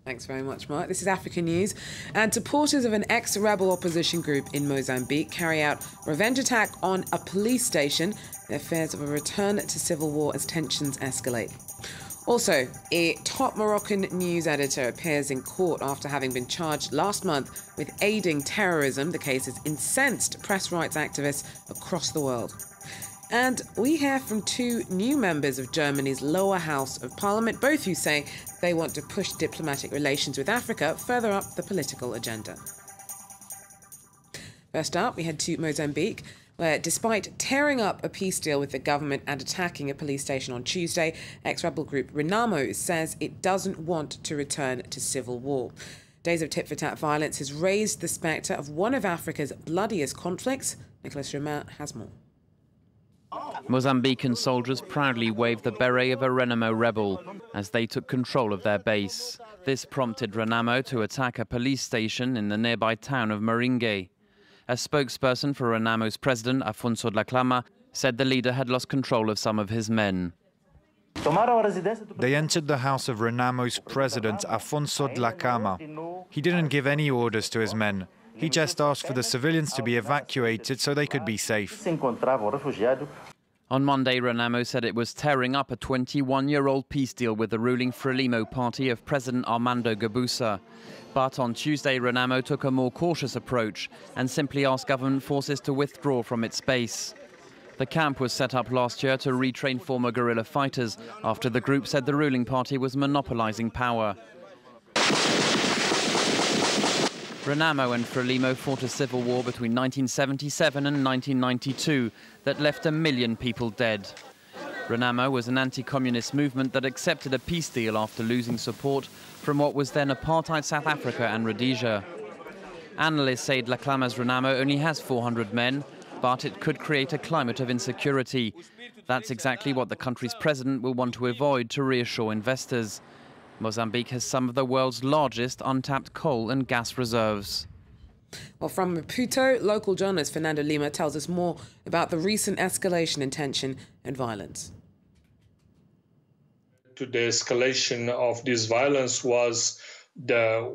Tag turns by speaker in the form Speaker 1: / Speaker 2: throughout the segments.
Speaker 1: Thanks very much, Mark. This is African News. And supporters of an ex-rebel opposition group in Mozambique carry out a revenge attack on a police station. Their fears of a return to civil war as tensions escalate. Also, a top Moroccan news editor appears in court after having been charged last month with aiding terrorism. The case has incensed press rights activists across the world. And we hear from two new members of Germany's lower house of parliament, both who say they want to push diplomatic relations with Africa further up the political agenda. First up, we head to Mozambique, where despite tearing up a peace deal with the government and attacking a police station on Tuesday, ex-rebel group Renamo says it doesn't want to return to civil war. Days of tit-for-tat violence has raised the spectre of one of Africa's bloodiest conflicts. Nicholas Romain has more.
Speaker 2: Mozambican soldiers proudly waved the beret of a Renamo rebel as they took control of their base. This prompted Renamo to attack a police station in the nearby town of Maringue. A spokesperson for Renamo's president, Afonso Dhlakama, said the leader had lost control of some of his men.
Speaker 3: They entered the house of Renamo's president, Afonso Dhlakama. He didn't give any orders to his men. He just asked for the civilians to be evacuated so they could be safe.
Speaker 2: On Monday, Renamo said it was tearing up a 21-year-old peace deal with the ruling Frelimo party of President Armando Guebuza. But on Tuesday, Renamo took a more cautious approach and simply asked government forces to withdraw from its base. The camp was set up last year to retrain former guerrilla fighters after the group said the ruling party was monopolizing power. Renamo and Frelimo fought a civil war between 1977 and 1992 that left 1 million people dead. Renamo was an anti-communist movement that accepted a peace deal after losing support from what was then apartheid South Africa and Rhodesia. Analysts say Dhlakama's Renamo only has 400 men, but it could create a climate of insecurity. That's exactly what the country's president will want to avoid to reassure investors. Mozambique has some of the world's largest untapped coal and gas reserves.
Speaker 1: Well, from Maputo, local journalist Fernando Lima tells us more about the recent escalation in tension and violence.
Speaker 4: To the escalation of this violence was the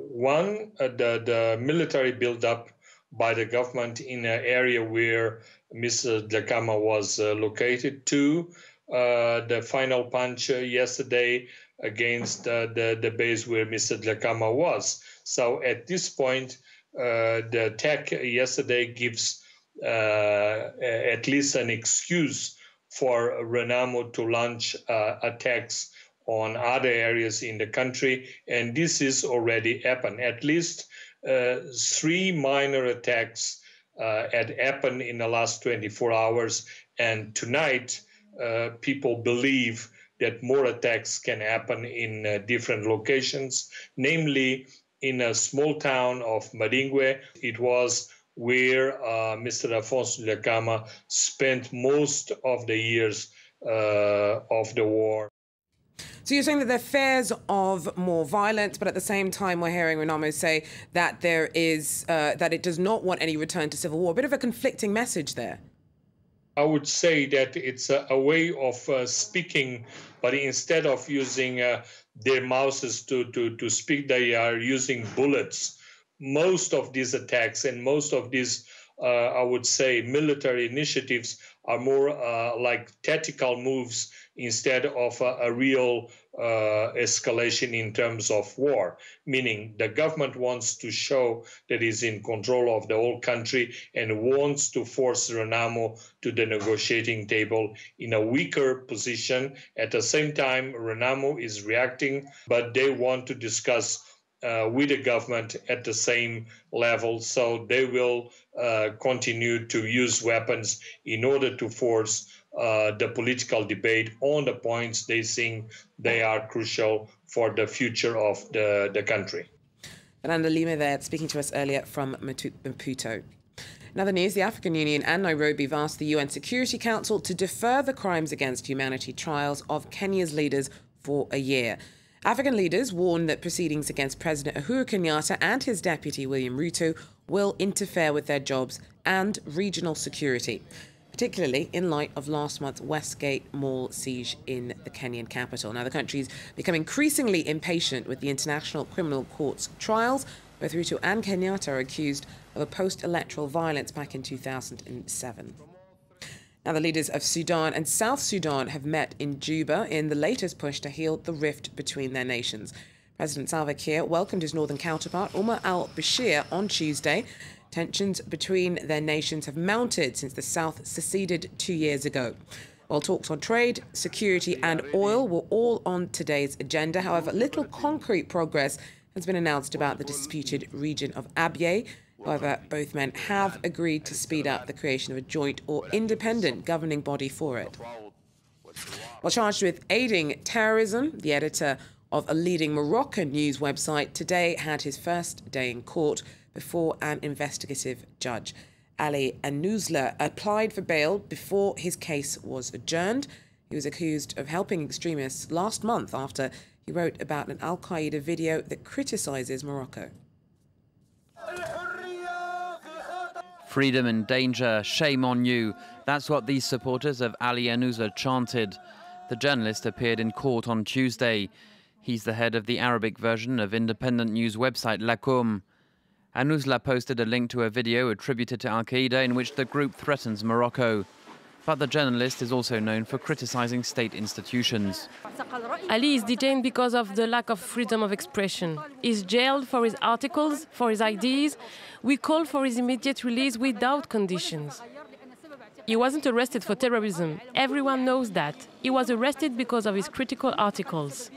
Speaker 4: military build-up by the government in an area where Mr. Dhlakama was located. To the final punch yesterday against the base where Mr. Dhlakama was. So at this point, the attack yesterday gives at least an excuse for Renamo to launch attacks on other areas in the country, and this is already happened. At least 3 minor attacks had happened in the last 24 hours, and tonight people believe that more attacks can happen in different locations, namely in a small town of Maringue. It was where Mr. Afonso Dhlakama spent most of the years of the war.
Speaker 1: So you're saying that there are fears of more violence, but at the same time we're hearing Renamo say that there is that it does not want any return to civil war. A bit of a conflicting message there.
Speaker 4: I would say that it's a way of speaking, but instead of using their mouths to speak, they are using bullets. Most of these attacks and most of these, I would say, military initiatives are more like tactical moves instead of a real escalation in terms of war, meaning the government wants to show that it's in control of the whole country and wants to force Renamo to the negotiating table in a weaker position. At the same time, Renamo is reacting, but they want to discuss with the government at the same level, so they will continue to use weapons in order to force the political debate on the points they think they are crucial for the future of the country.
Speaker 1: Fernando Lima there, speaking to us earlier from Maputo. In other news, the African Union and Nairobi have asked the UN Security Council to defer the crimes against humanity trials of Kenya's leaders for a year. African leaders warn that proceedings against President Uhuru Kenyatta and his deputy William Ruto will interfere with their jobs and regional security. particularly in light of last month's Westgate Mall siege in the Kenyan capital. Now, the country's become increasingly impatient with the International Criminal Court's trials. Both Ruto and Kenyatta are accused of a post-electoral violence back in 2007. Now, the leaders of Sudan and South Sudan have met in Juba in the latest push to heal the rift between their nations. President Salva Kiir welcomed his northern counterpart, Omar al-Bashir, on Tuesday. Tensions between their nations have mounted since the South seceded 2 years ago. While talks on trade, security and oil were all on today's agenda, however, little concrete progress has been announced about the disputed region of Abyei. However, both men have agreed to speed up the creation of a joint or independent governing body for it. While charged with aiding terrorism, the editor of a leading Moroccan news website today had his first day in court before an investigative judge. Ali Anouzla applied for bail before his case was adjourned. He was accused of helping extremists last month after he wrote about an Al-Qaeda video that criticizes Morocco.
Speaker 2: Freedom in danger, shame on you. That's what these supporters of Ali Anouzla chanted. The journalist appeared in court on Tuesday. He's the head of the Arabic version of independent news website Lakoum. Anouzla posted a link to a video attributed to Al-Qaeda in which the group threatens Morocco. But the journalist is also known for criticizing state institutions.
Speaker 5: Ali is detained because of the lack of freedom of expression. He's jailed for his articles, for his ideas. We call for his immediate release without conditions. He wasn't arrested for terrorism. Everyone knows that. He was arrested because of his critical articles.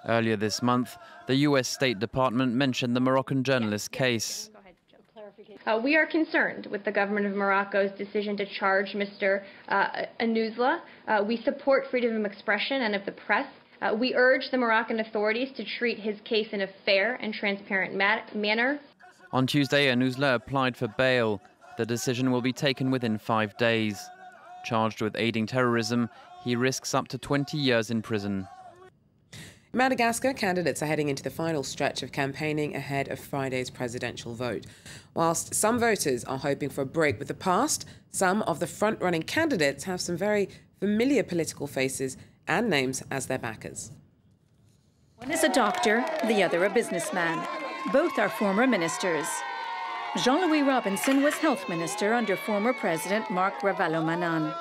Speaker 2: Earlier this month, the US State Department mentioned the Moroccan journalist's case.
Speaker 6: We are concerned with the government of Morocco's decision to charge Mr. Anouzla. We support freedom of expression and of the press. We urge the Moroccan authorities to treat his case in a fair and transparent manner.
Speaker 2: On Tuesday, Anouzla applied for bail. The decision will be taken within 5 days. Charged with aiding terrorism, he risks up to 20 years in prison.
Speaker 1: In Madagascar, candidates are heading into the final stretch of campaigning ahead of Friday's presidential vote. Whilst some voters are hoping for a break with the past, some of the front-running candidates have some very familiar political faces and names as their backers.
Speaker 7: One is a doctor, the other a businessman. Both are former ministers. Jean-Louis Robinson was health minister under former President Marc Ravalomanana.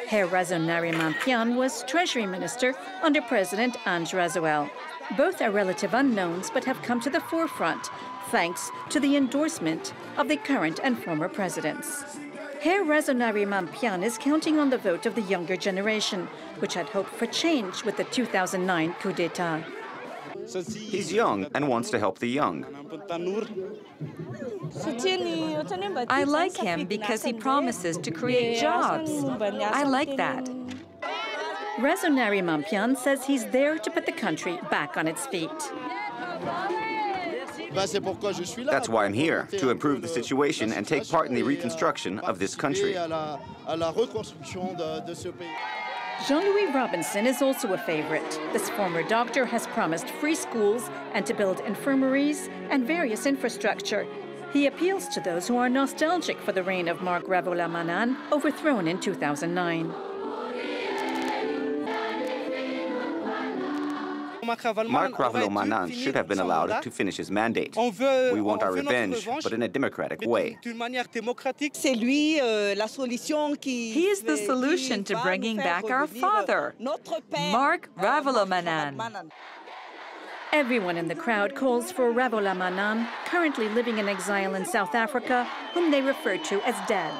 Speaker 7: Herr Razonari-Mampian was Treasury Minister under President Ange Razoel. Both are relative unknowns but have come to the forefront thanks to the endorsement of the current and former presidents. Herr Razonari-Mampian is counting on the vote of the younger generation, which had hoped for change with the 2009 coup d'etat.
Speaker 8: He's young and wants to help the young.
Speaker 9: I like him because he promises to create jobs. I like that.
Speaker 7: Razonari-Mampian says he's there to put the country back on its feet.
Speaker 8: That's why I'm here, to improve the situation and take part in the reconstruction of this country.
Speaker 7: Jean-Louis Robinson is also a favorite. This former doctor has promised free schools and to build infirmaries and various infrastructure. He appeals to those who are nostalgic for the reign of Marc Ravalomanana, overthrown in 2009.
Speaker 8: Marc Ravalomanana should have been allowed to finish his mandate. We want our revenge, but in a democratic way.
Speaker 9: He is the solution to bringing back our father, Marc Ravalomanana.
Speaker 7: Everyone in the crowd calls for Ravalomanana, currently living in exile in South Africa, whom they refer to as Dad.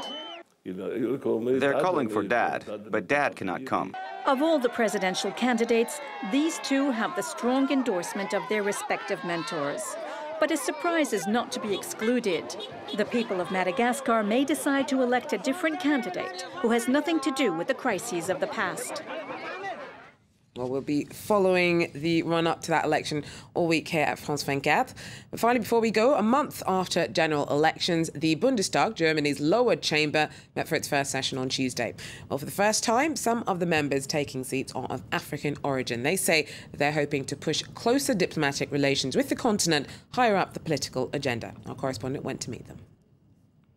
Speaker 8: They're calling for Dad, but Dad cannot come.
Speaker 7: Of all the presidential candidates, these two have the strong endorsement of their respective mentors. But a surprise is not to be excluded. The people of Madagascar may decide to elect a different candidate who has nothing to do with the crises of the past.
Speaker 1: Well, we'll be following the run-up to that election all week here at France 24. But finally, before we go, a month after general elections, the Bundestag, Germany's lower chamber, met for its first session on Tuesday. Well, for the first time, some of the members taking seats are of African origin. They say that they're hoping to push closer diplomatic relations with the continent higher up the political agenda. Our correspondent went to meet them.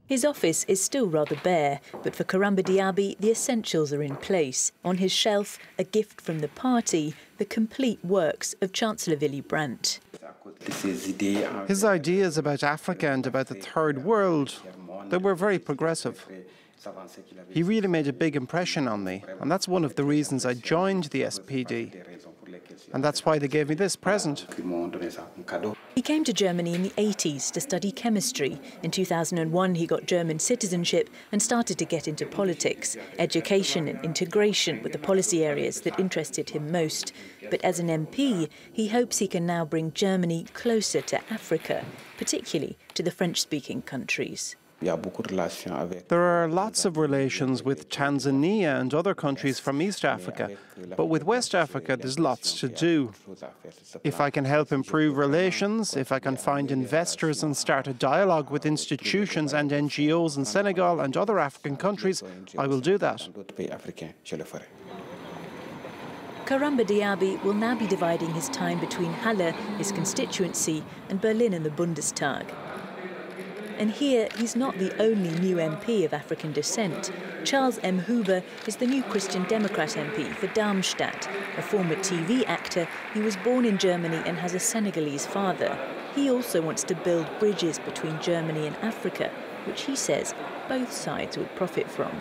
Speaker 10: His office is still rather bare, but for Karamba Diaby, the essentials are in place. On his shelf, a gift from the party, the complete works of Chancellor Willy Brandt.
Speaker 11: His ideas about Africa and about the Third World, they were very progressive. He really made a big impression on me, and that's one of the reasons I joined the SPD. And that's why they gave me this present.
Speaker 10: He came to Germany in the 80s to study chemistry. In 2001, he got German citizenship and started to get into politics. Education and integration were the policy areas that interested him most. But as an MP, he hopes he can now bring Germany closer to Africa, particularly to the French-speaking countries.
Speaker 11: There are lots of relations with Tanzania and other countries from East Africa, but with West Africa there's lots to do. If I can help improve relations, if I can find investors and start a dialogue with institutions and NGOs in Senegal and other African countries, I will do that.
Speaker 10: Karamba Diaby will now be dividing his time between Halle, his constituency, and Berlin and the Bundestag. And here, he's not the only new MP of African descent. Charles M. Huber is the new Christian Democrat MP for Darmstadt. A former TV actor, he was born in Germany and has a Senegalese father. He also wants to build bridges between Germany and Africa, which he says both sides would profit from.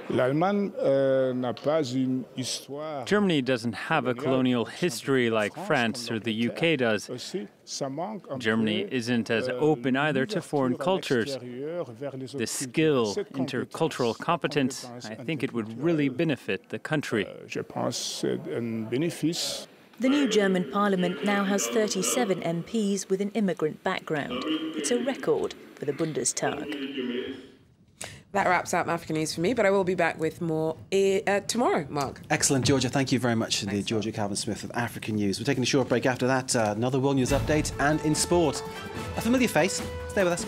Speaker 12: Germany doesn't have a colonial history like France or the UK does. Germany isn't as open either to foreign cultures. The skill, intercultural competence, I think it would really benefit the country.
Speaker 10: The new German parliament now has 37 MPs with an immigrant background. It's a record for the Bundestag.
Speaker 1: That wraps up African News for me, but I will be back with more tomorrow, Mark.
Speaker 13: Excellent, Georgia. Thank you very much indeed, Georgia Calvin-Smith of African News. We're taking a short break after that. Another World News update, and in sport, a familiar face. Stay with us.